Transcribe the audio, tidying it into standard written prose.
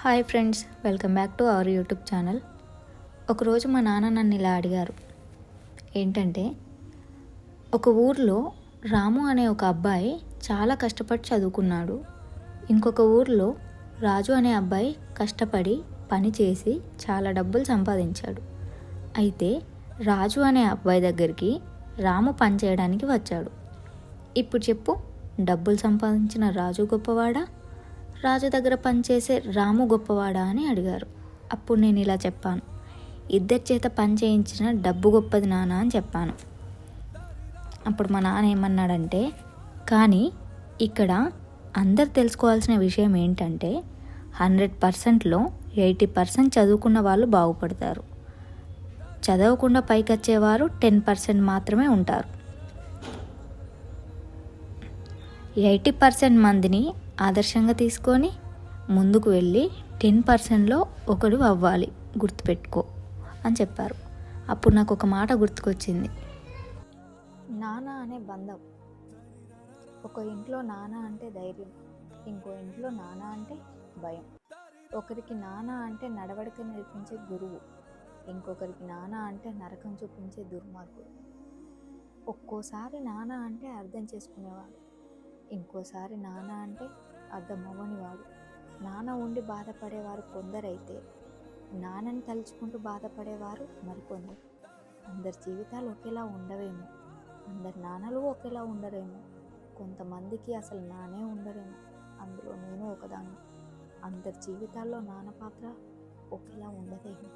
Hi friends, welcome back to our YouTube channel. ఒకరోజు మా నాన్న నన్ను ఇలా అడిగారు. ఏంటంటే, ఒక ఊర్లో రాము అనే ఒక అబ్బాయి చాలా కష్టపడి చదువుకున్నాడు. ఇంకొక ఊర్లో రాజు అనే అబ్బాయి కష్టపడి పని చేసి చాలా డబ్బులు సంపాదించాడు. అయితే రాజు అనే అబ్బాయి దగ్గరికి రాము పని చేయడానికి వచ్చాడు. ఇప్పుడు చెప్పు, డబ్బులు సంపాదించిన రాజు గొప్పవాడా, రాజు దగ్గర పనిచేసే రాము గొప్పవాడా అని అడిగారు. అప్పుడు నేను ఇలా చెప్పాను, ఇద్దరి చేత పని చేయించిన డబ్బు గొప్పది నాన్న అని చెప్పాను. అప్పుడు మా నాన్న ఏమన్నాడంటే, కానీ ఇక్కడ అందరు తెలుసుకోవాల్సిన విషయం ఏంటంటే 100%లో 80% చదువుకున్న వాళ్ళు బాగుపడతారు, చదవకుండా పైకి వచ్చేవారు 10% మాత్రమే ఉంటారు. 80% మందిని ఆదర్శంగా తీసుకొని ముందుకు వెళ్ళి 10%లో ఒకడు అవ్వాలి, గుర్తుపెట్టుకో అని చెప్పారు. అప్పుడు నాకు ఒక మాట గుర్తుకొచ్చింది. నాన్న అనే బంధం. ఒక ఇంట్లో నాన్న అంటే ధైర్యం, ఇంకో ఇంట్లో నాన్న అంటే భయం. ఒకరికి నాన్న అంటే నడవడిక నేర్పించే గురువు, ఇంకొకరికి నాన్న అంటే నరకం చూపించే దుర్మార్గుడు. ఒక్కోసారి నాన్న అంటే అర్థం చేసుకునేవాడు, ఇంకోసారి నాన్న అంటే అర్థం అవ్వనివాడు. నాన్న ఉండి బాధపడేవారు కొందరైతే నాన్నని తలుచుకుంటూ బాధపడేవారు మరికొందరు. అందరి జీవితాలు ఒకేలా ఉండవేమో, అందరి నాన్నలు ఒకేలా ఉండరేమో, కొంతమందికి అసలు నానే ఉండరేమో, అందులో నేను ఒకదాన్ని. అందరి జీవితాల్లో నాన్న పాత్ర ఒకేలా ఉండదేమో.